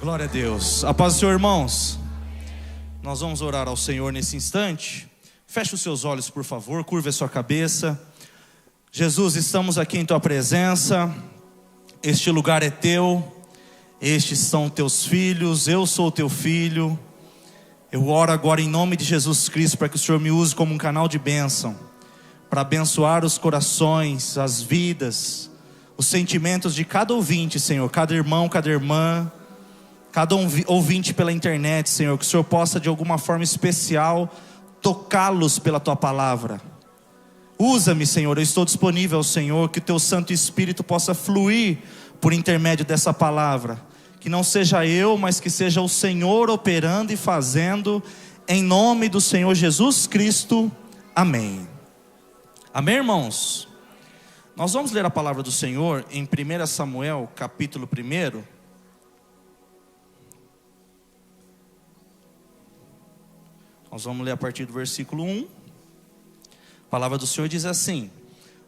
Glória a Deus. A paz do Senhor, irmãos. Nós vamos orar ao Senhor nesse instante. Feche os seus olhos, por favor. Curva a sua cabeça. Jesus, estamos aqui em tua presença. Este lugar é teu. Estes são teus filhos. Eu sou teu filho. Eu oro agora em nome de Jesus Cristo para que o Senhor me use como um canal de bênção, para abençoar os corações, as vidas, os sentimentos de cada ouvinte, Senhor. Cada irmão, cada irmã, cada ouvinte pela internet, Senhor, que o Senhor possa de alguma forma especial tocá-los pela tua palavra. Usa-me, Senhor, eu estou disponível ao Senhor, que o teu Santo Espírito possa fluir por intermédio dessa palavra. Que não seja eu, mas que seja o Senhor operando e fazendo, em nome do Senhor Jesus Cristo. Amém. Amém, irmãos? Nós vamos ler a palavra do Senhor em 1 Samuel, capítulo 1. Nós vamos ler a partir do versículo 1. A palavra do Senhor diz assim: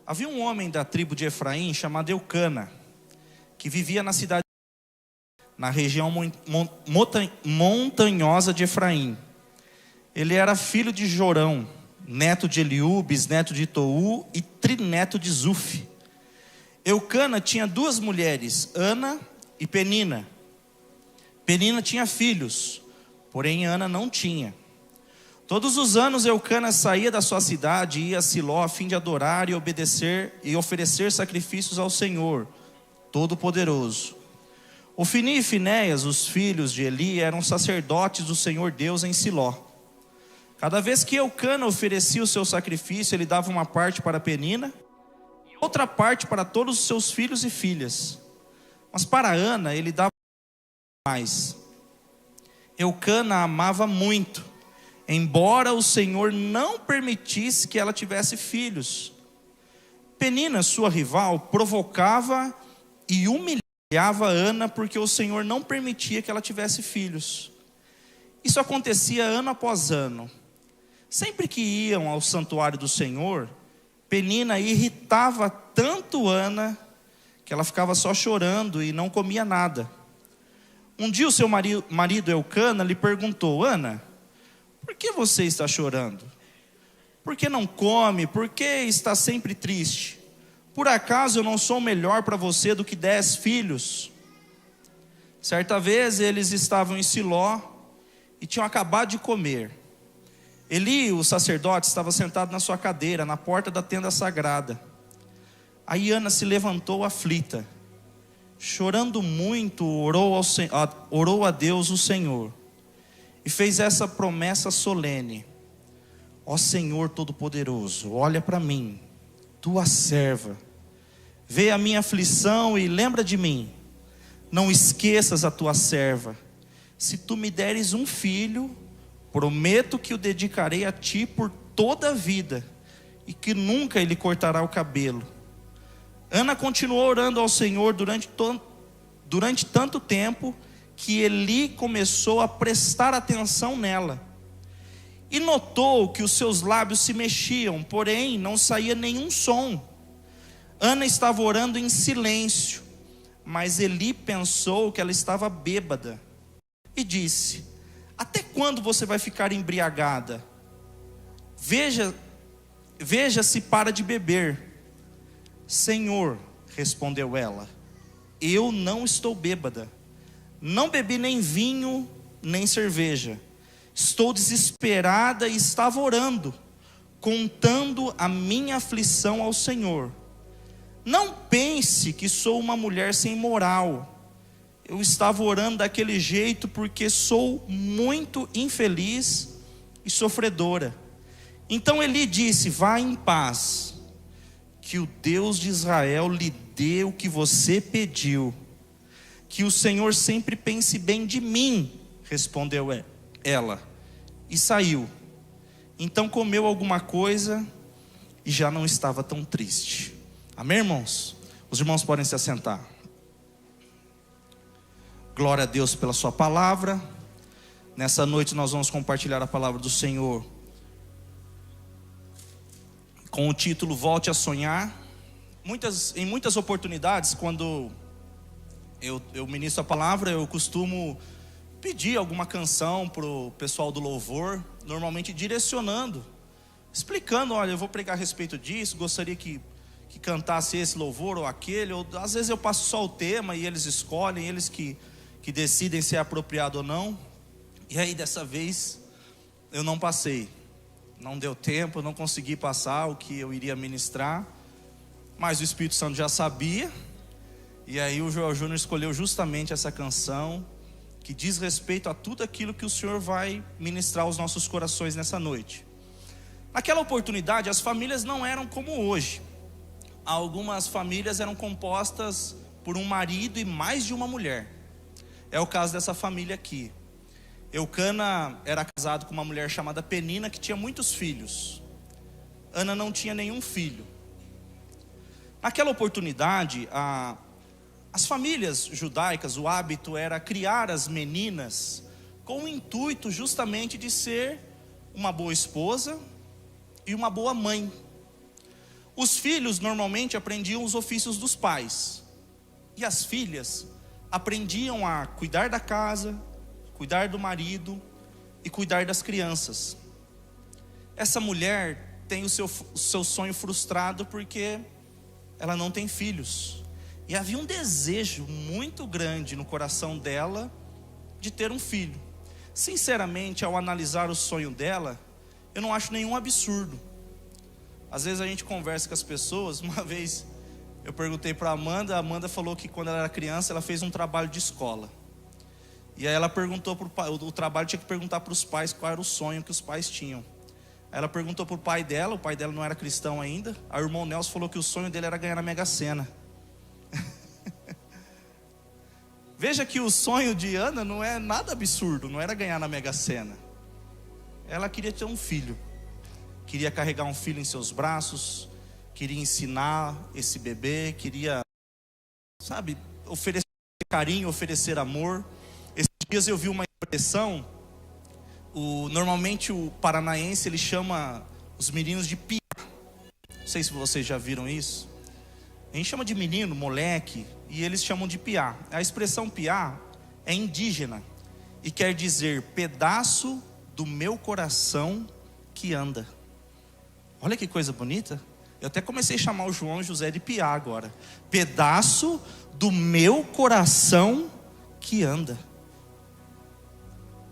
havia um homem da tribo de Efraim chamado Eucana, que vivia na cidade, na região montanhosa de Efraim. Ele era filho de Jorão, neto de Eliú, bisneto de Tou e trineto de Zuf. Eucana tinha duas mulheres, Ana e Penina. Penina tinha filhos, porém Ana não tinha. Todos os anos Eucana saía da sua cidade e ia a Siló a fim de adorar e obedecer e oferecer sacrifícios ao Senhor Todo-Poderoso. Ofni e Finéias, os filhos de Eli, eram sacerdotes do Senhor Deus em Siló. Cada vez que Eucana oferecia o seu sacrifício, ele dava uma parte para Penina e outra parte para todos os seus filhos e filhas. Mas para Ana ele dava mais. Eucana a amava muito, embora o Senhor não permitisse que ela tivesse filhos. Penina, sua rival, provocava e humilhava Ana, porque o Senhor não permitia que ela tivesse filhos. Isso acontecia ano após ano. Sempre que iam ao santuário do Senhor, Penina irritava tanto Ana, que ela ficava só chorando e não comia nada. Um dia o seu marido Eucana lhe perguntou: Ana, por que você está chorando? Por que não come? Por que está sempre triste? Por acaso eu não sou melhor para você do que 10 filhos? Certa vez eles estavam em Siló e tinham acabado de comer. Eli, o sacerdote, estava sentado na sua cadeira, na porta da tenda sagrada. Aí Ana se levantou aflita. Chorando muito, orou a Deus o Senhor. E fez essa promessa solene: ó Senhor Todo-Poderoso, olha para mim, tua serva. Vê a minha aflição e lembra de mim. Não esqueças a tua serva. Se tu me deres um filho, prometo que o dedicarei a ti por toda a vida, e que nunca ele cortará o cabelo. Ana continuou orando ao Senhor durante tanto tempo, que Eli começou a prestar atenção nela. E notou que os seus lábios se mexiam, porém não saía nenhum som. Ana estava orando em silêncio, mas Eli pensou que ela estava bêbada. E disse: até quando você vai ficar embriagada? Veja se para de beber. Senhor, respondeu ela, eu não estou bêbada. Não bebi nem vinho, nem cerveja. Estou desesperada e estava orando, contando a minha aflição ao Senhor. Não pense que sou uma mulher sem moral. Eu estava orando daquele jeito porque sou muito infeliz e sofredora. Então Eli disse: vá em paz, que o Deus de Israel lhe dê o que você pediu. Que o Senhor sempre pense bem de mim, respondeu ela, e saiu. Então comeu alguma coisa e já não estava tão triste. Amém, irmãos? Os irmãos podem se assentar. Glória a Deus pela sua palavra. Nessa noite nós vamos compartilhar a palavra do Senhor com o título Volte a Sonhar. Em muitas oportunidades, quando eu ministro a palavra, eu costumo pedir alguma canção para o pessoal do louvor, normalmente direcionando, explicando, olha, eu vou pregar a respeito disso, gostaria que cantasse esse louvor ou aquele, ou às vezes eu passo só o tema e eles escolhem, eles que decidem se é apropriado ou não. E aí dessa vez eu não passei, não deu tempo, não consegui passar o que eu iria ministrar, mas o Espírito Santo já sabia, e aí o Joel Júnior escolheu justamente essa canção, que diz respeito a tudo aquilo que o Senhor vai ministrar aos nossos corações nessa noite. Naquela oportunidade as famílias não eram como hoje. Algumas famílias eram compostas por um marido e mais de uma mulher. É o caso dessa família aqui. Eucana era casado com uma mulher chamada Penina, que tinha muitos filhos. Ana não tinha nenhum filho. Naquela oportunidade, as famílias judaicas, o hábito era criar as meninas com o intuito justamente de ser uma boa esposa e uma boa mãe. Os filhos normalmente aprendiam os ofícios dos pais, e as filhas aprendiam a cuidar da casa, cuidar do marido e cuidar das crianças. Essa mulher tem o seu sonho frustrado porque ela não tem filhos, e havia um desejo muito grande no coração dela de ter um filho. Sinceramente, ao analisar o sonho dela, eu não acho nenhum absurdo. Às vezes a gente conversa com as pessoas. Uma vez eu perguntei para a Amanda falou que quando ela era criança ela fez um trabalho de escola. E aí ela perguntou para o pai, o trabalho tinha que perguntar para os pais qual era o sonho que os pais tinham. Aí ela perguntou para o pai dela não era cristão ainda. Aí o irmão Nelson falou que o sonho dele era ganhar na Mega Sena. Veja que o sonho de Ana não é nada absurdo, não era ganhar na Mega Sena. Ela queria ter um filho. Queria carregar um filho em seus braços, queria ensinar esse bebê, queria, oferecer carinho, oferecer amor. Esses dias eu vi uma expressão, normalmente o paranaense ele chama os meninos de piá. Não sei se vocês já viram isso. A gente chama de menino, moleque, e eles chamam de piá. A expressão piá é indígena e quer dizer pedaço do meu coração que anda. Olha que coisa bonita. Eu até comecei a chamar o João José de piá agora. Pedaço do meu coração que anda.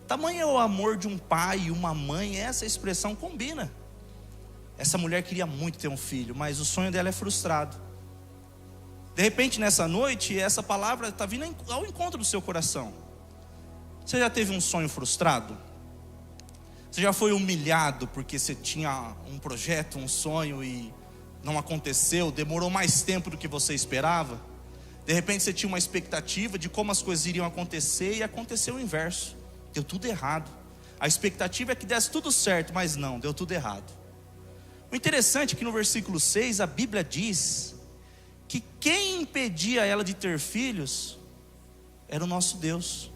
Tamanho é o amor de um pai e uma mãe. Essa expressão combina. Essa mulher queria muito ter um filho, mas o sonho dela é frustrado. De repente nessa noite, essa palavra está vindo ao encontro do seu coração. Você já teve um sonho frustrado? Você já foi humilhado porque você tinha um projeto, um sonho e não aconteceu, demorou mais tempo do que você esperava? De repente você tinha uma expectativa de como as coisas iriam acontecer e aconteceu o inverso. Deu tudo errado. A expectativa é que desse tudo certo, mas não, deu tudo errado. O interessante é que no versículo 6 a Bíblia diz que quem impedia ela de ter filhos era o nosso Deus.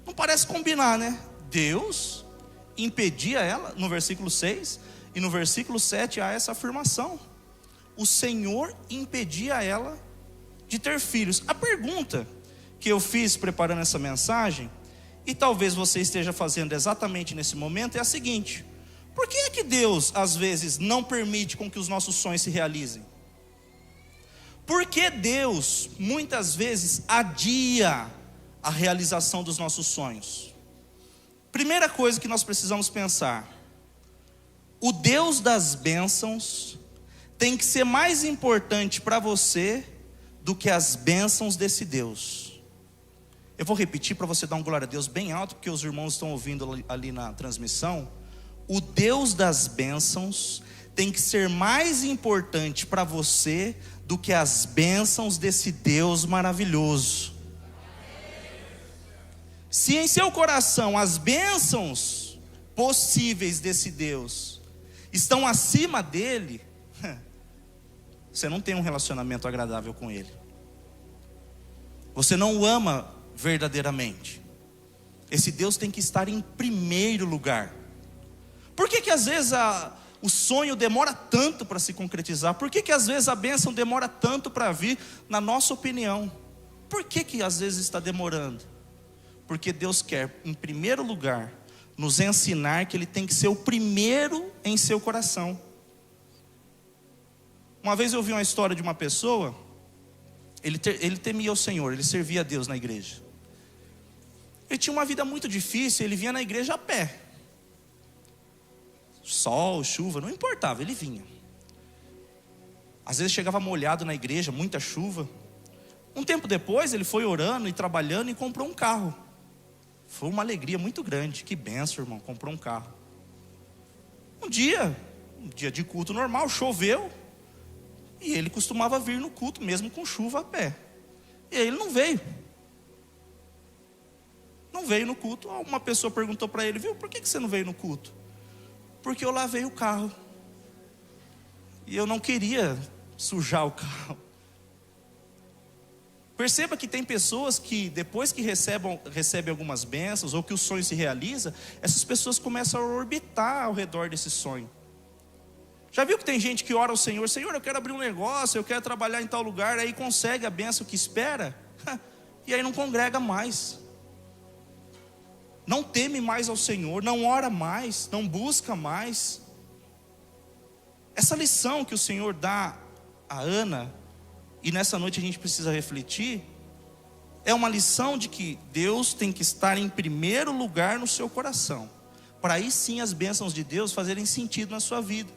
Não parece combinar, né? Deus impedia ela, no versículo 6, e no versículo 7 há essa afirmação: o Senhor impedia ela de ter filhos. A pergunta que eu fiz preparando essa mensagem, e talvez você esteja fazendo exatamente nesse momento, é a seguinte: por que é que Deus às vezes não permite com que os nossos sonhos se realizem? Por que Deus muitas vezes adia a realização dos nossos sonhos? Primeira coisa que nós precisamos pensar: o Deus das bênçãos tem que ser mais importante para você do que as bênçãos desse Deus. Eu vou repetir para você dar um glória a Deus bem alto, porque os irmãos estão ouvindo ali na transmissão. O Deus das bênçãos tem que ser mais importante para você do que as bênçãos desse Deus maravilhoso. Se em seu coração as bênçãos possíveis desse Deus estão acima dele, você não tem um relacionamento agradável com ele. Você não o ama verdadeiramente. Esse Deus tem que estar em primeiro lugar. Por que às vezes o sonho demora tanto para se concretizar? Por que às vezes a bênção demora tanto para vir? Na nossa opinião, por que às vezes está demorando? Porque Deus quer, em primeiro lugar, nos ensinar que Ele tem que ser o primeiro em seu coração. Uma vez eu ouvi uma história de uma pessoa, ele temia o Senhor, ele servia a Deus na igreja. Ele tinha uma vida muito difícil, ele vinha na igreja a pé. Sol, chuva, não importava, ele vinha. Às vezes chegava molhado na igreja, muita chuva. Um tempo depois ele foi orando e trabalhando e comprou um carro. Foi uma alegria muito grande. Que benção, irmão, comprou um carro. Um dia de culto normal, choveu. E ele costumava vir no culto, mesmo com chuva, a pé. E aí ele não veio. Não veio no culto. Uma pessoa perguntou para ele, viu, por que você não veio no culto? Porque eu lavei o carro. E eu não queria sujar o carro. Perceba que tem pessoas que depois que recebem algumas bênçãos, ou que o sonho se realiza, essas pessoas começam a orbitar ao redor desse sonho. Já viu que tem gente que ora ao Senhor, Senhor, eu quero abrir um negócio, eu quero trabalhar em tal lugar, aí consegue a bênção que espera, e aí não congrega mais. Não teme mais ao Senhor, não ora mais, não busca mais. Essa lição que o Senhor dá a Ana, e nessa noite a gente precisa refletir, é uma lição de que Deus tem que estar em primeiro lugar no seu coração, para aí sim as bênçãos de Deus fazerem sentido na sua vida.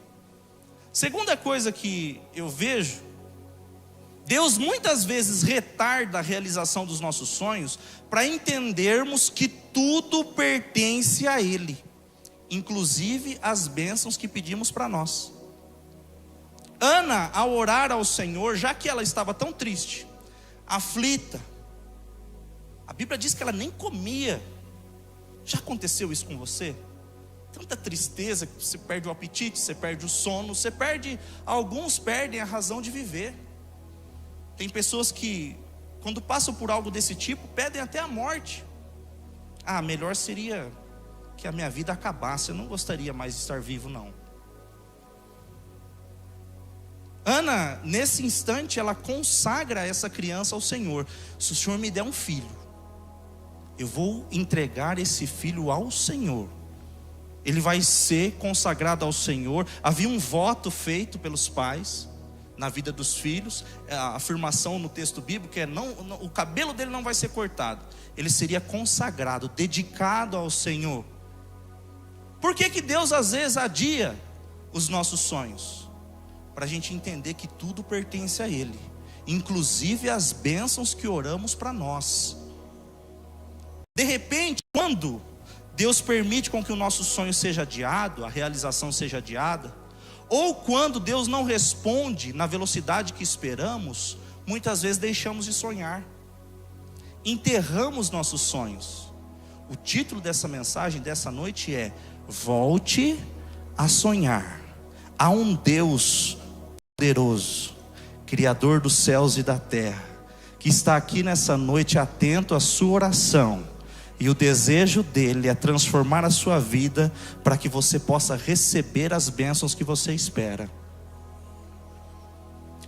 Segunda coisa que eu vejo, Deus muitas vezes retarda a realização dos nossos sonhos, para entendermos que tudo pertence a Ele, inclusive as bênçãos que pedimos para nós. Ana, ao orar ao Senhor, já que ela estava tão triste, aflita, a Bíblia diz que ela nem comia. Já aconteceu isso com você? Tanta tristeza que você perde o apetite, você perde o sono, alguns perdem a razão de viver. Tem pessoas que, quando passam por algo desse tipo, pedem até a morte. Melhor seria que a minha vida acabasse, eu não gostaria mais de estar vivo não. Ana, nesse instante, ela consagra essa criança ao Senhor. Se o Senhor me der um filho, eu vou entregar esse filho ao Senhor. Ele vai ser consagrado ao Senhor. Havia um voto feito pelos pais na vida dos filhos. A afirmação no texto bíblico é: o cabelo dele não vai ser cortado. Ele seria consagrado, dedicado ao Senhor. Por que Deus às vezes adia os nossos sonhos? Para a gente entender que tudo pertence a Ele, inclusive as bênçãos que oramos para nós. De repente, quando Deus permite com que o nosso sonho seja adiado, a realização seja adiada, ou quando Deus não responde na velocidade que esperamos, muitas vezes deixamos de sonhar, enterramos nossos sonhos. O título dessa mensagem dessa noite é: volte a sonhar. Há um Deus poderoso, Criador dos céus e da terra, que está aqui nessa noite atento à sua oração, e o desejo dele é transformar a sua vida, para que você possa receber as bênçãos que você espera.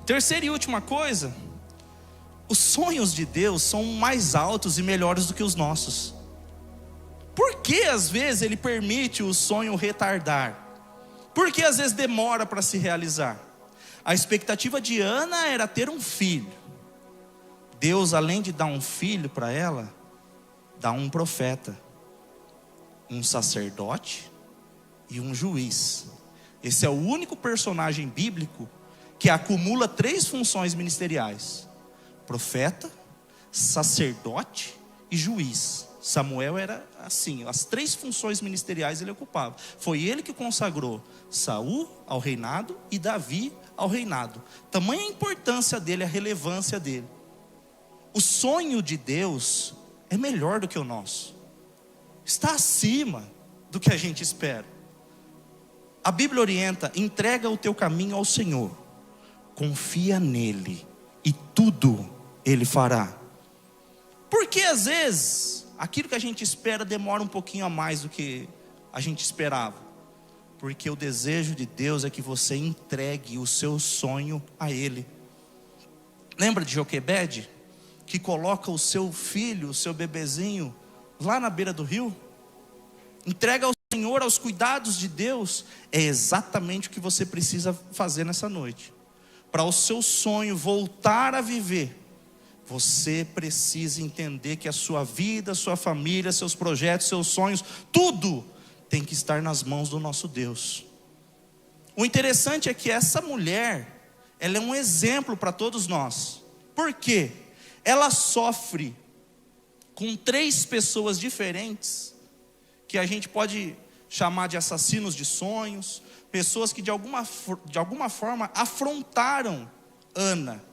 Terceira e última coisa, os sonhos de Deus são mais altos e melhores do que os nossos. Por que às vezes Ele permite o sonho retardar? Por que às vezes demora para se realizar? A expectativa de Ana era ter um filho. Deus, além de dar um filho para ela, dá um profeta, um sacerdote e um juiz. Esse é o único personagem bíblico que acumula 3 funções ministeriais: profeta, sacerdote e juiz. Samuel era assim, as 3 funções ministeriais ele ocupava. Foi ele que consagrou Saul ao reinado e Davi ao reinado. Tamanha a importância dele, a relevância dele. O sonho de Deus é melhor do que o nosso, está acima do que a gente espera. A Bíblia orienta: entrega o teu caminho ao Senhor, confia nele e tudo Ele fará. Porque às vezes aquilo que a gente espera demora um pouquinho a mais do que a gente esperava. Porque o desejo de Deus é que você entregue o seu sonho a Ele. Lembra de Joquebede? que coloca o seu filho, o seu bebezinho, lá na beira do rio? Entrega ao Senhor, aos cuidados de Deus. É exatamente o que você precisa fazer nessa noite. Para o seu sonho voltar a viver, você precisa entender que a sua vida, a sua família, seus projetos, seus sonhos, tudo tem que estar nas mãos do nosso Deus. O interessante é que essa mulher, ela é um exemplo para todos nós. Por quê? Ela sofre com 3 pessoas diferentes, que a gente pode chamar de assassinos de sonhos, pessoas que de alguma forma afrontaram Ana.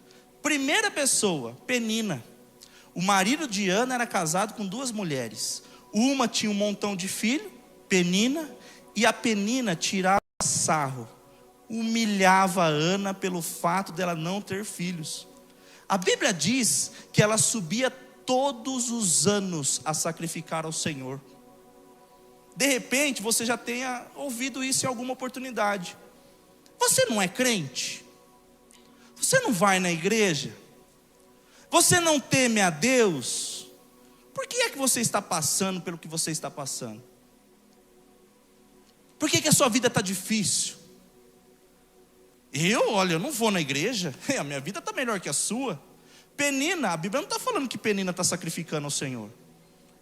Primeira pessoa, Penina. O marido de Ana era casado com 2 mulheres. Uma tinha um montão de filho, Penina, e a Penina tirava sarro, humilhava a Ana pelo fato dela não ter filhos. A Bíblia diz que ela subia todos os anos a sacrificar ao Senhor. De repente você já tenha ouvido isso em alguma oportunidade. Você não é crente? Você não vai na igreja? Você não teme a Deus? Por que é que você está passando pelo que você está passando? Por que a sua vida está difícil? Eu não vou na igreja. A minha vida está melhor que a sua. Penina, a Bíblia não está falando que Penina está sacrificando ao Senhor.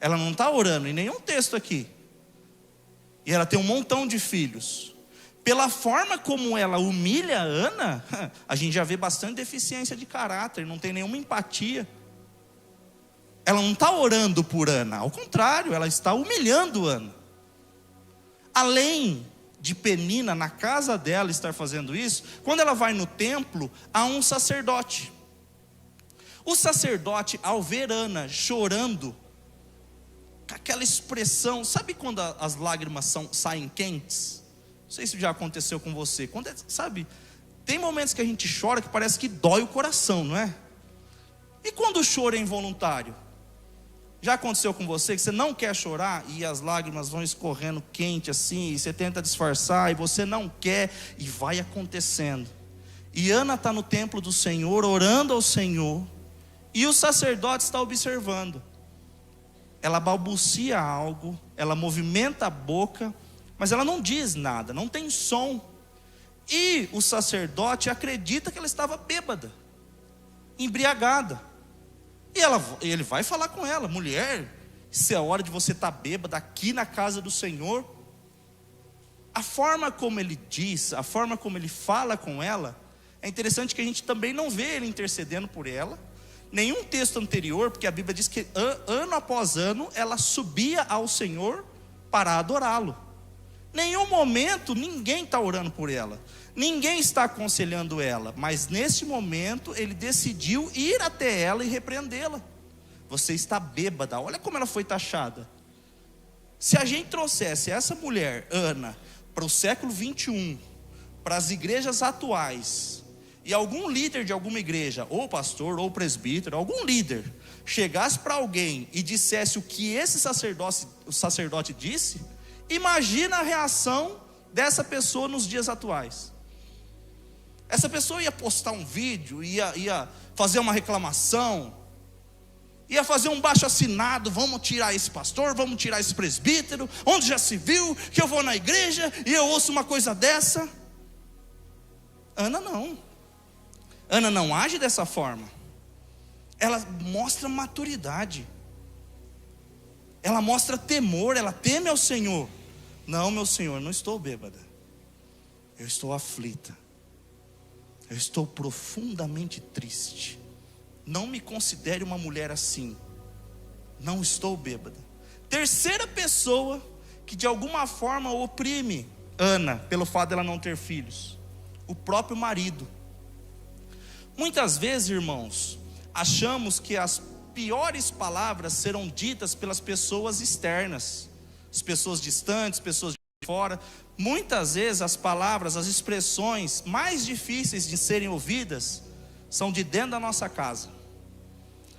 Ela não está orando em nenhum texto aqui. E ela tem um montão de filhos. Pela forma como ela humilha a Ana, a gente já vê bastante deficiência de caráter, não tem nenhuma empatia. Ela não está orando por Ana, ao contrário, ela está humilhando Ana. Além de Penina, na casa dela, estar fazendo isso, quando ela vai no templo, há um sacerdote. O sacerdote, ao ver Ana chorando, com aquela expressão, sabe quando as lágrimas saem quentes? Não sei se já aconteceu com você. Sabe, tem momentos que a gente chora que parece que dói o coração, não é? E quando o choro é involuntário? Já aconteceu com você que você não quer chorar e as lágrimas vão escorrendo quente assim, e você tenta disfarçar e você não quer, e vai acontecendo. E Ana está no templo do Senhor, orando ao Senhor, e o sacerdote está observando. Ela balbucia algo, ela movimenta a boca, mas ela não diz nada, não tem som. E o sacerdote acredita que ela estava bêbada, embriagada. E ele vai falar com ela: mulher, isso é hora de você estar bêbada aqui na casa do Senhor. A forma como ele diz, a forma como ele fala com ela, é interessante que a gente também não vê ele intercedendo por ela. Nenhum texto anterior, porque a Bíblia diz que ano após ano ela subia ao Senhor para adorá-lo. Nenhum momento ninguém está orando por ela, ninguém está aconselhando ela, mas nesse momento ele decidiu ir até ela e repreendê-la. Você está bêbada, olha como ela foi taxada. Se a gente trouxesse essa mulher, Ana, para o século 21, para as igrejas atuais, e algum líder de alguma igreja, ou pastor, ou presbítero, algum líder, chegasse para alguém e dissesse o que esse sacerdote disse, imagina a reação dessa pessoa nos dias atuais. Essa pessoa ia postar um vídeo, ia fazer uma reclamação, ia fazer um baixo-assinado: vamos tirar esse pastor, vamos tirar esse presbítero, onde já se viu que eu vou na igreja e eu ouço uma coisa dessa. Ana não age dessa forma. Ela mostra maturidade, ela mostra temor, ela teme ao Senhor. Não, meu Senhor, não estou bêbada, eu estou aflita, eu estou profundamente triste. Não me considere uma mulher assim. Não estou bêbada. Terceira pessoa que de alguma forma oprime Ana pelo fato dela não ter filhos: o próprio marido. Muitas vezes, irmãos, achamos que as piores palavras serão ditas pelas pessoas externas, as pessoas distantes, pessoas de fora. Muitas vezes as palavras, as expressões mais difíceis de serem ouvidas são de dentro da nossa casa,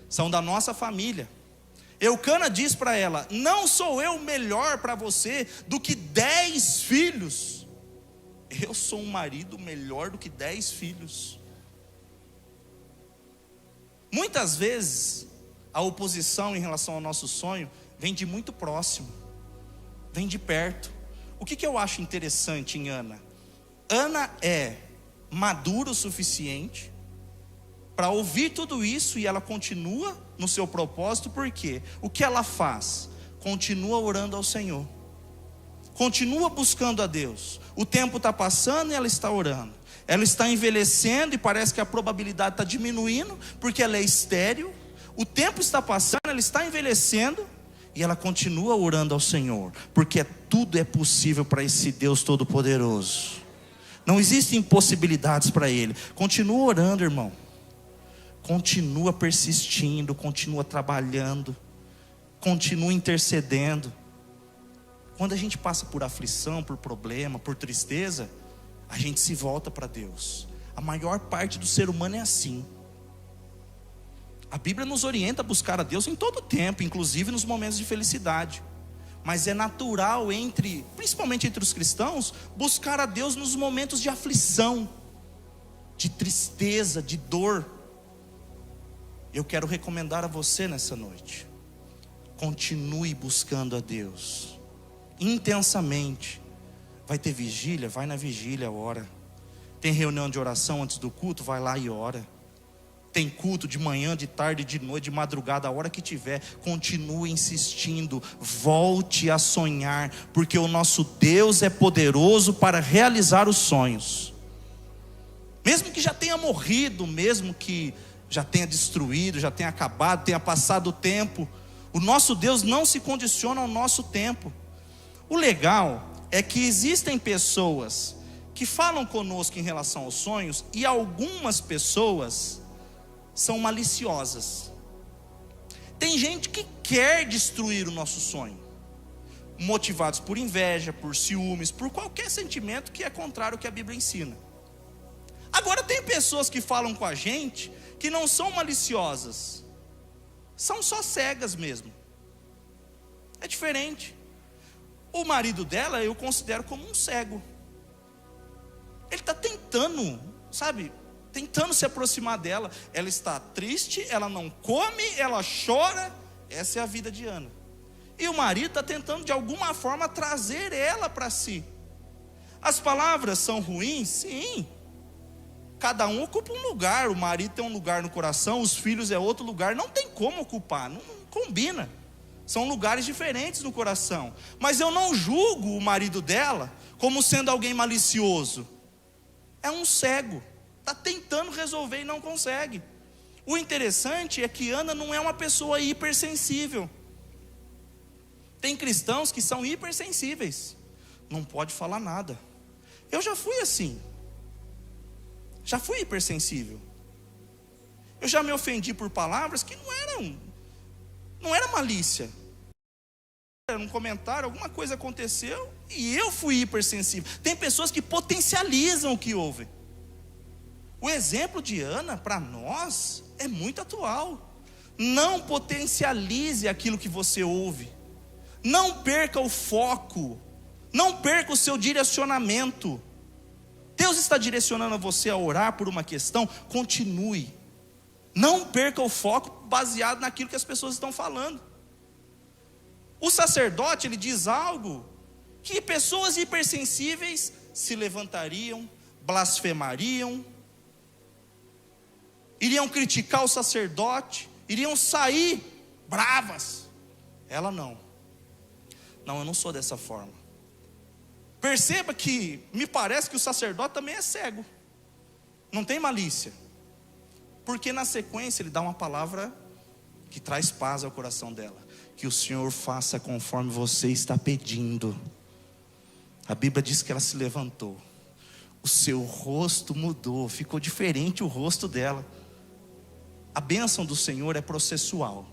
são da nossa família. Eucana diz para ela: não sou eu melhor para você do que 10 filhos. Eu sou um marido melhor do que 10 filhos. Muitas vezes, a oposição em relação ao nosso sonho vem de muito próximo, vem de perto. O que eu acho interessante em Ana? Ana é madura o suficiente para ouvir tudo isso e ela continua no seu propósito, porque o que ela faz? Continua orando ao Senhor, continua buscando a Deus. O tempo está passando e ela está orando. Ela está envelhecendo e parece que a probabilidade está diminuindo, porque ela é estéril. O tempo está passando, ela está envelhecendo e ela continua orando ao Senhor, porque tudo é possível para esse Deus Todo-Poderoso. Não existem impossibilidades para Ele. Continua orando, irmão. Continua persistindo, continua trabalhando, continua intercedendo. Quando a gente passa por aflição, por problema, por tristeza, a gente se volta para Deus. A maior parte do ser humano é assim. A Bíblia nos orienta a buscar a Deus em todo o tempo, inclusive nos momentos de felicidade. Mas é natural, principalmente entre os cristãos, buscar a Deus nos momentos de aflição, de tristeza, de dor. Eu quero recomendar a você nessa noite: continue buscando a Deus intensamente. Vai ter vigília? Vai na vigília, ora. Tem reunião de oração antes do culto? Vai lá e ora. Tem culto de manhã, de tarde, de noite, de madrugada, a hora que tiver. Continue insistindo, volte a sonhar, porque o nosso Deus é poderoso para realizar os sonhos. Mesmo que já tenha morrido, mesmo que já tenha destruído, já tenha acabado, tenha passado o tempo, o nosso Deus não se condiciona ao nosso tempo. O legal é que existem pessoas que falam conosco em relação aos sonhos, e algumas pessoas são maliciosas. Tem gente que quer destruir o nosso sonho, motivados por inveja, por ciúmes, por qualquer sentimento que é contrário ao que a Bíblia ensina. Agora tem pessoas que falam com a gente que não são maliciosas, são só cegas mesmo. É diferente. O marido dela eu considero como um cego. Ele está tentando, tentando se aproximar dela. Ela está triste, ela não come, ela chora. Essa é a vida de Ana. E o marido está tentando de alguma forma trazer ela para si. As palavras são ruins? Sim. Cada um ocupa um lugar. O marido tem um lugar no coração, os filhos é outro lugar. Não tem como ocupar, não combina. São lugares diferentes no coração. Mas eu não julgo o marido dela como sendo alguém malicioso. É um cego, está tentando resolver e não consegue. O interessante é que Ana não é uma pessoa hipersensível. Tem cristãos que são hipersensíveis, não pode falar nada. Eu já fui assim, já fui hipersensível. Eu já me ofendi por palavras que não era malícia. Era um comentário, alguma coisa aconteceu e eu fui hipersensível. Tem pessoas que potencializam o que ouvem. O exemplo de Ana para nós é muito atual. Não potencialize aquilo que você ouve. Não perca o foco. Não perca o seu direcionamento. Deus está direcionando você a orar por uma questão, continue. Não perca o foco baseado naquilo que as pessoas estão falando. O sacerdote, ele diz algo que pessoas hipersensíveis se levantariam, blasfemariam, iriam criticar o sacerdote, iriam sair bravas. Ela não. Não, eu não sou dessa forma. Perceba que me parece que o sacerdote também é cego. Não tem malícia. Porque na sequência ele dá uma palavra que traz paz ao coração dela. Que o Senhor faça conforme você está pedindo. A Bíblia diz que ela se levantou. O seu rosto mudou, ficou diferente o rosto dela. A bênção do Senhor é processual.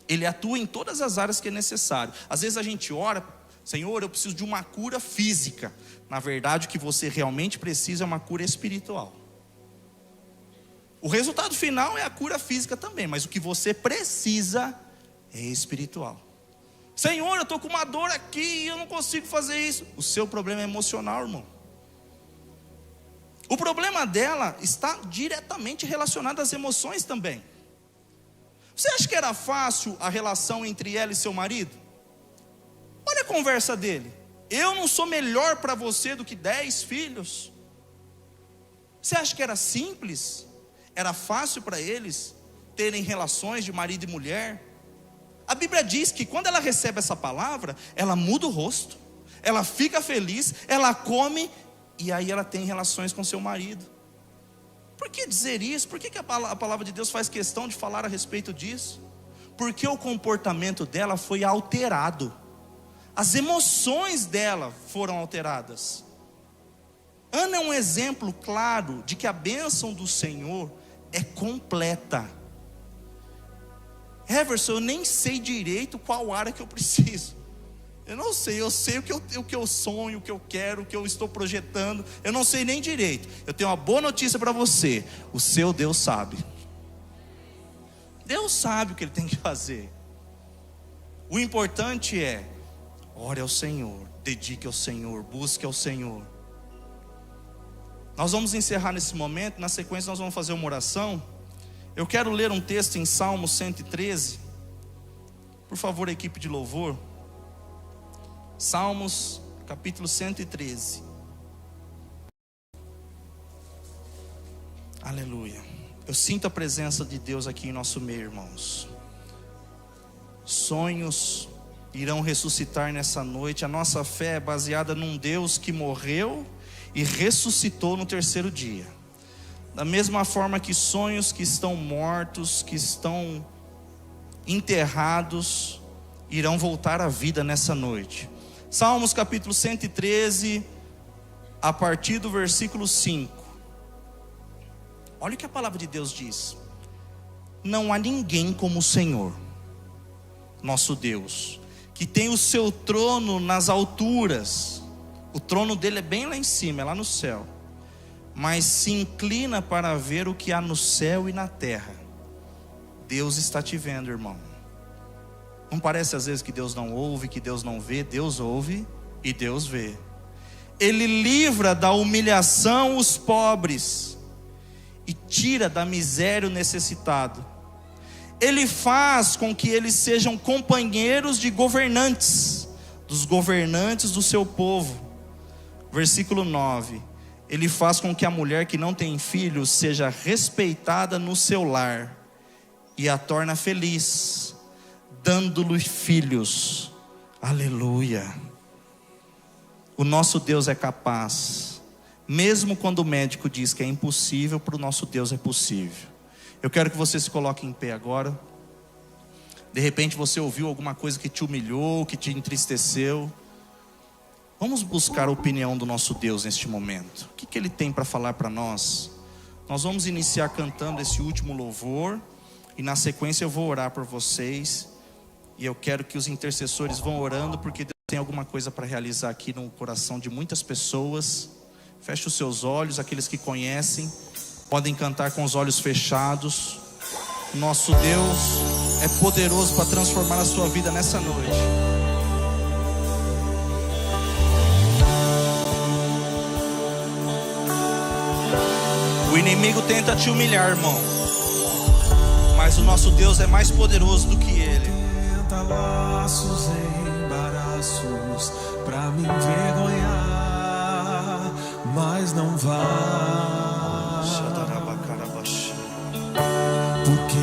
Ele atua em todas as áreas que é necessário. Às vezes a gente ora, Senhor, eu preciso de uma cura física. Na verdade, o que você realmente precisa é uma cura espiritual. O resultado final é a cura física também, mas o que você precisa é espiritual. Senhor, eu estou com uma dor aqui e eu não consigo fazer isso. O seu problema é emocional, irmão. O problema dela está diretamente relacionado às emoções também. Você acha que era fácil a relação entre ela e seu marido? Olha a conversa dele. Eu não sou melhor para você do que 10 filhos. Você acha que era simples? Era fácil para eles terem relações de marido e mulher? A Bíblia diz que quando ela recebe essa palavra, ela muda o rosto, ela fica feliz, ela come, e aí ela tem relações com seu marido. Por que dizer isso? Por que a palavra de Deus faz questão de falar a respeito disso? Porque o comportamento dela foi alterado. As emoções dela foram alteradas. Ana é um exemplo claro de que a bênção do Senhor é completa. Everson, eu nem sei direito qual área que eu preciso. Eu não sei, eu sei o que eu sonho, o que eu quero, o que eu estou projetando. Eu não sei nem direito. Eu tenho uma boa notícia para você: o seu Deus sabe. Deus sabe o que Ele tem que fazer. O importante é: ore ao Senhor, dedique ao Senhor, busque ao Senhor. Nós vamos encerrar nesse momento. Na sequência nós vamos fazer uma oração. Eu quero ler um texto em Salmo 113. Por favor, equipe de louvor. Salmos, capítulo 113. Aleluia. Eu sinto a presença de Deus aqui em nosso meio, irmãos. Sonhos irão ressuscitar nessa noite. A nossa fé é baseada num Deus que morreu e ressuscitou no terceiro dia. Da mesma forma que sonhos que estão mortos, que estão enterrados, irão voltar à vida nessa noite. Salmos capítulo 113, a partir do versículo 5. Olha o que a palavra de Deus diz: não há ninguém como o Senhor, nosso Deus, que tem o seu trono nas alturas. O trono dele é bem lá em cima, é lá no céu, mas se inclina para ver o que há no céu e na terra. Deus está te vendo, irmão. Não parece às vezes que Deus não ouve, que Deus não vê? Deus ouve e Deus vê. Ele livra da humilhação os pobres e tira da miséria o necessitado. Ele faz com que eles sejam companheiros de governantes, dos governantes do seu povo. Versículo 9. Ele faz com que a mulher que não tem filhos seja respeitada no seu lar e a torna feliz, dando-lhe filhos. Aleluia. O nosso Deus é capaz. Mesmo quando o médico diz que é impossível, para o nosso Deus é possível. Eu quero que você se coloque em pé agora. De repente você ouviu alguma coisa que te humilhou, que te entristeceu. Vamos buscar a opinião do nosso Deus neste momento. O que Ele tem para falar para nós? Nós vamos iniciar cantando esse último louvor, e na sequência eu vou orar por vocês. E eu quero que os intercessores vão orando, porque Deus tem alguma coisa para realizar aqui no coração de muitas pessoas. Feche os seus olhos, aqueles que conhecem podem cantar com os olhos fechados. Nosso Deus é poderoso para transformar a sua vida nessa noite. O inimigo tenta te humilhar, irmão, mas o nosso Deus é mais poderoso do que ele. Tenta laços, embaraços pra me envergonhar, mas não vai. Porque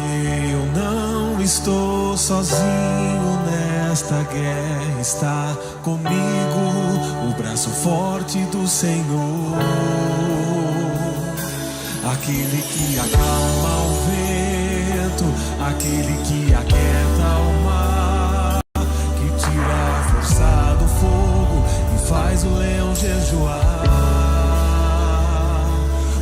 eu não estou sozinho nesta guerra. Está comigo o braço forte do Senhor, aquele que acalma o vento, aquele que aquieta o mar, que tira a força do fogo e faz o leão jejuar.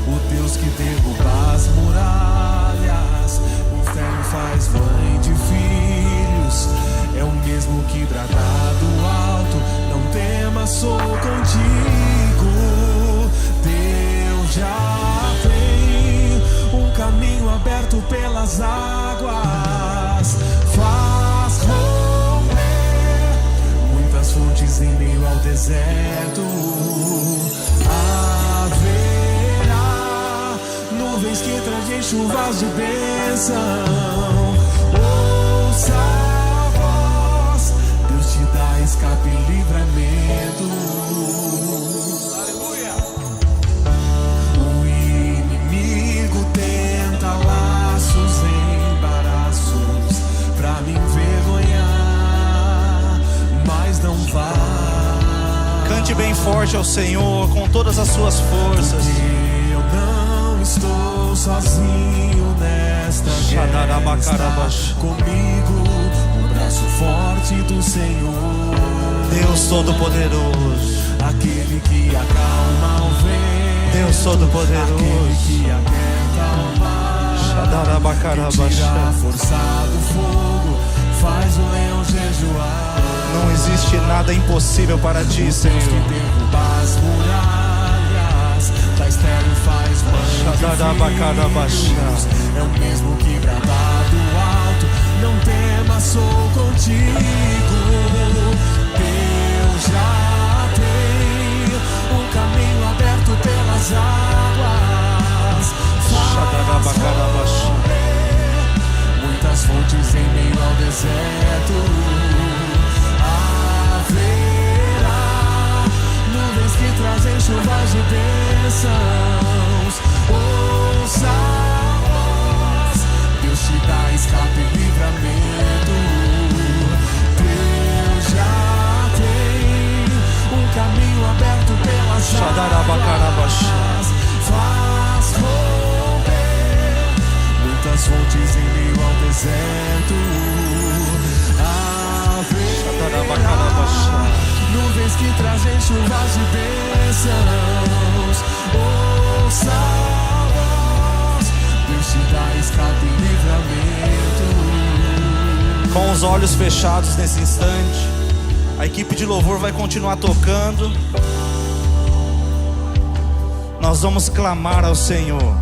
O Deus que derruba as muralhas, o ferro faz mãe de filhos, é o mesmo que brada do alto: não temas, sou contigo. Deus já tem um caminho aberto pelas águas, faz romper muitas fontes em meio ao deserto. Haverá trazem chuvas de bênção. Ouça a voz, Deus te dá escape e livramento. Aleluia. O inimigo tenta laços, embaraços pra me envergonhar, mas não vai. Cante bem forte ao Senhor com todas as suas forças. Eu não estou sozinho nesta guerra. Comigo o braço forte do Senhor, Deus Todo-Poderoso, aquele que acalma o vento, Deus Todo-Poderoso, aquele que aquieta o mar, que tira a força do fogo, faz o leão jejuar. Não existe nada impossível para ti, Senhor. Deus que derruba as muralhas, da estéril faz banho de filhos. É o mesmo que brada do alto, não temas, sou contigo. Deus já tem um caminho aberto pelas águas, faz romper muitas fontes em meio ao deserto. Nuvens que trazem chuvas de bênçãos. Ouça a voz, Deus te dá escape e livramento. Deus já tem um caminho aberto pelas águas, faz romper muitas fontes em meio ao deserto. Nuvens que trazem chuvas de bênçãos. Ouça a voz, Deus te dá escape e livramento. Com os olhos fechados nesse instante, a equipe de louvor vai continuar tocando. Nós vamos clamar ao Senhor,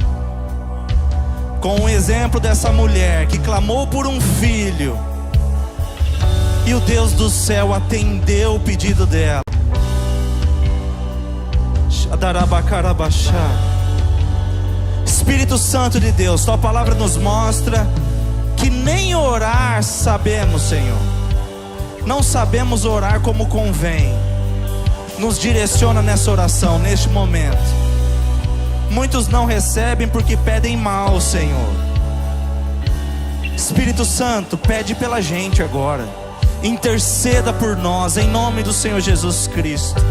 com o exemplo dessa mulher que clamou por um filho, e o Deus do céu atendeu o pedido dela. Espírito Santo de Deus, tua palavra nos mostra que nem orar sabemos, Senhor. Não sabemos orar como convém. Nos direciona nessa oração, neste momento. Muitos não recebem porque pedem mal, Senhor. Espírito Santo, pede pela gente agora. Interceda por nós, em nome do Senhor Jesus Cristo.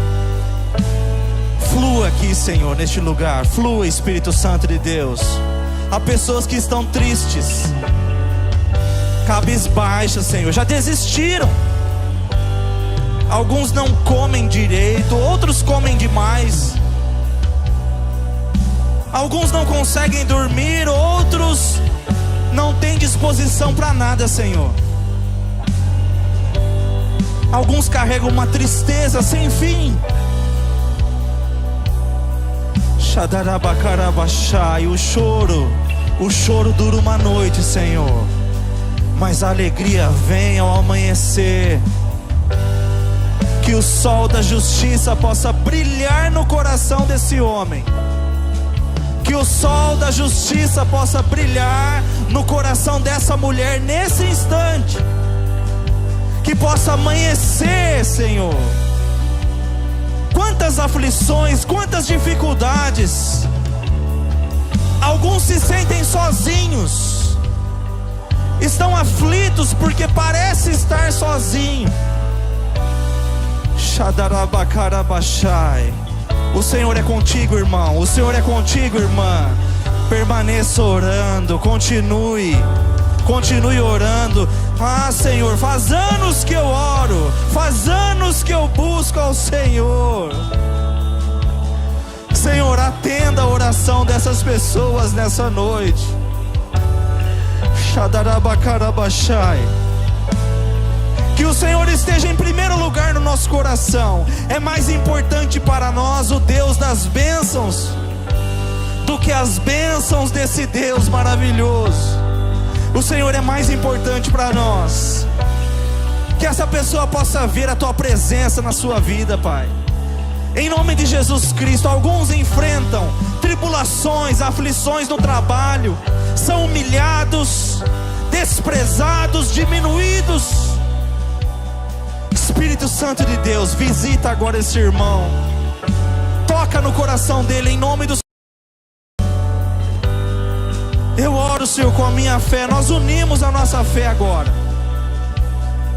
Flua aqui, Senhor, neste lugar. Flua, Espírito Santo de Deus. Há pessoas que estão tristes, cabisbaixas, Senhor, já desistiram. Alguns não comem direito, outros comem demais. Alguns não conseguem dormir, outros não têm disposição para nada, Senhor. Alguns carregam uma tristeza sem fim. E o choro dura uma noite, Senhor, mas a alegria vem ao amanhecer. Que o sol da justiça possa brilhar no coração desse homem. Que o sol da justiça possa brilhar no coração dessa mulher nesse instante. Que possa amanhecer, Senhor. Quantas aflições, quantas dificuldades. Alguns se sentem sozinhos, estão aflitos porque parece estar sozinho. O Senhor é contigo, irmão. O Senhor é contigo, irmã. Permaneça orando, continue orando. Ah, Senhor, faz anos que eu oro, faz anos que eu busco ao Senhor. Senhor, atenda a oração dessas pessoas nessa noite. Que o Senhor esteja em primeiro lugar no nosso coração. É mais importante para nós o Deus das bênçãos do que as bênçãos desse Deus maravilhoso. O Senhor é mais importante para nós. Que essa pessoa possa ver a tua presença na sua vida, Pai. Em nome de Jesus Cristo. Alguns enfrentam tribulações, aflições no trabalho, são humilhados, desprezados, diminuídos. Espírito Santo de Deus, visita agora esse irmão, toca no coração dele em nome do Senhor. Eu oro, Senhor, com a minha fé, nós unimos a nossa fé agora,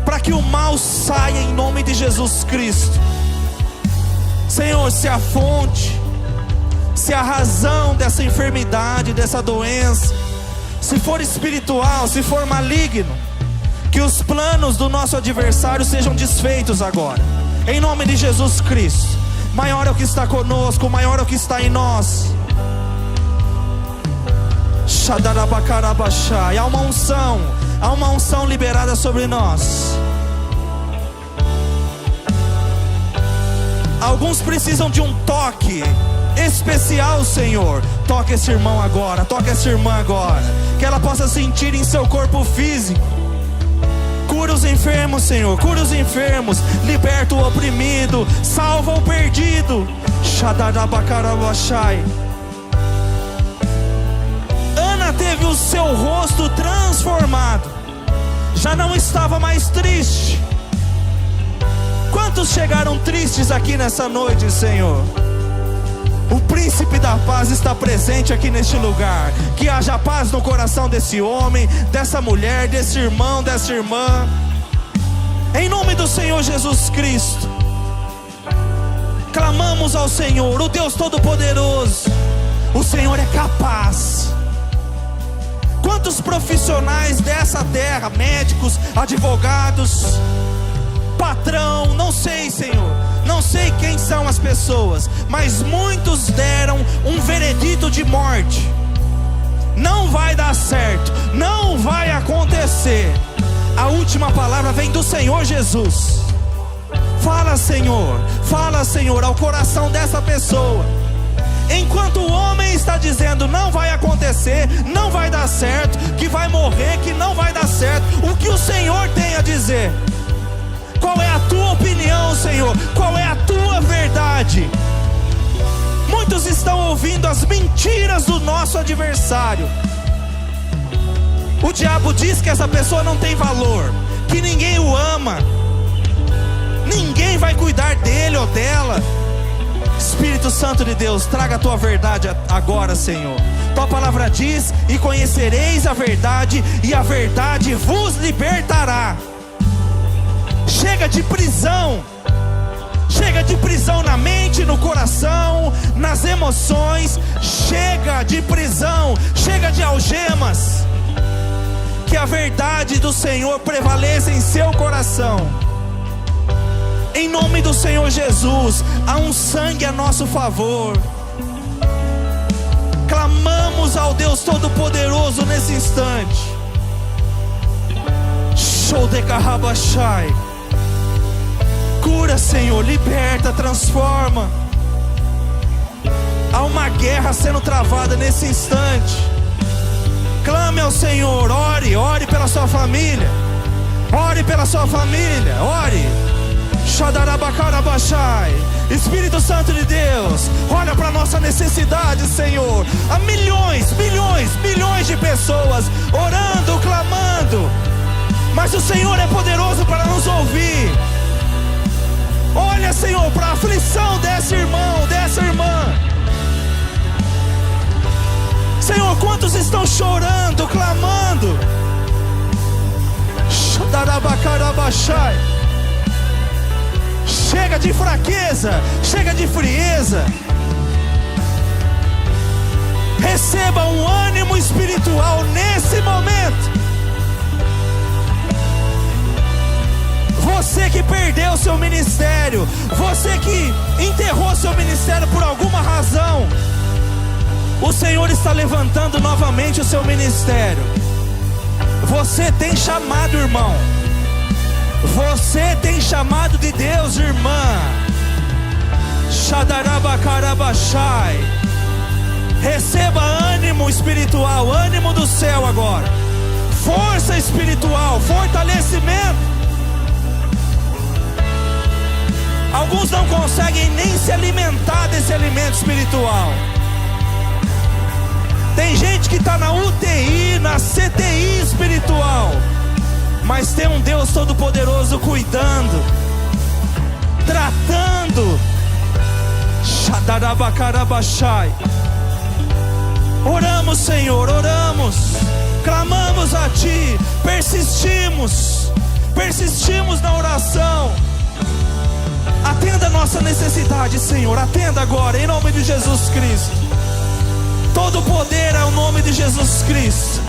para que o mal saia em nome de Jesus Cristo. Senhor, se a fonte, se a razão dessa enfermidade, dessa doença, se for espiritual, se for maligno, que os planos do nosso adversário sejam desfeitos agora, em nome de Jesus Cristo. Maior é o que está conosco, maior é o que está em nós. Há uma unção liberada sobre nós. Alguns precisam de um toque especial, Senhor. Toque esse irmão agora, toque essa irmã agora, que ela possa sentir em seu corpo físico. Cura os enfermos, Senhor, cura os enfermos, liberta o oprimido, salva o perdido. Ana teve o seu rosto transformado, já não estava mais triste. Quantos chegaram tristes aqui nessa noite, Senhor? O príncipe da paz está presente aqui neste lugar. Que haja paz no coração desse homem, dessa mulher, desse irmão, dessa irmã, em nome do Senhor Jesus Cristo. Clamamos ao Senhor, o Deus Todo-Poderoso. O Senhor é capaz. Quantos profissionais dessa terra, médicos, advogados, patrão, não sei, Senhor, não sei quem são as pessoas, mas muitos deram um veredito de morte. Não vai dar certo, não vai acontecer. A última palavra vem do Senhor Jesus. Fala, Senhor, ao coração dessa pessoa. Enquanto o homem está dizendo não vai acontecer, não vai dar certo, que vai morrer, que não vai dar certo, o que o Senhor tem a dizer? Qual é a tua opinião, Senhor? Qual é a tua verdade? Muitos estão ouvindo as mentiras do nosso adversário. O diabo diz que essa pessoa não tem valor, que ninguém o ama, ninguém vai cuidar dele ou dela. Espírito Santo de Deus, traga a tua verdade agora, Senhor. Tua palavra diz: e conhecereis a verdade, e a verdade vos libertará. Chega de prisão. Chega de prisão na mente, no coração, nas emoções. Chega de prisão, chega de algemas. Que a verdade do Senhor prevaleça em seu coração. Em nome do Senhor Jesus, há um sangue a nosso favor. Clamamos ao Deus Todo-Poderoso nesse instante. Show de Carrabachai. Cura, Senhor, liberta, transforma. Há uma guerra sendo travada nesse instante. Clame ao Senhor, ore pela sua família. Ore pela sua família, ore. Espírito Santo de Deus, olha para a nossa necessidade, Senhor. Há milhões de pessoas orando, clamando, mas o Senhor é poderoso para nos ouvir. Olha, Senhor, para a aflição desse irmão, dessa irmã. Senhor, quantos estão chorando, clamando? Chega de fraqueza, chega de frieza. Receba um ânimo espiritual nesse momento. Você que perdeu seu ministério, você que enterrou seu ministério por alguma razão, o Senhor está levantando novamente o seu ministério. Você tem chamado, irmão. Você tem chamado de Deus, irmã. Shadarabakarabashai. Receba ânimo espiritual, ânimo do céu agora. Força espiritual, fortalecimento. Alguns não conseguem nem se alimentar desse alimento espiritual. Tem gente que está na UTI, na CTI espiritual, mas tem um Deus Todo-Poderoso cuidando, tratando. Oramos, Senhor, oramos, clamamos a Ti, persistimos na oração. Atenda a nossa necessidade, Senhor, atenda agora, em nome de Jesus Cristo. Todo poder é o nome de Jesus Cristo.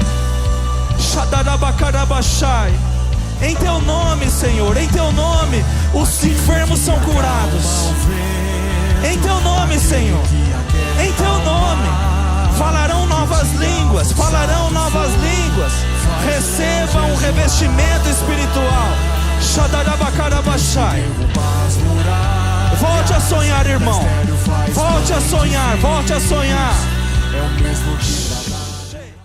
Em Teu nome, Senhor, em Teu nome, os enfermos são curados. Em Teu nome, Senhor, em Teu nome, falarão novas línguas, recebam um revestimento espiritual. Volte a sonhar, irmão, volte a sonhar. É o mesmo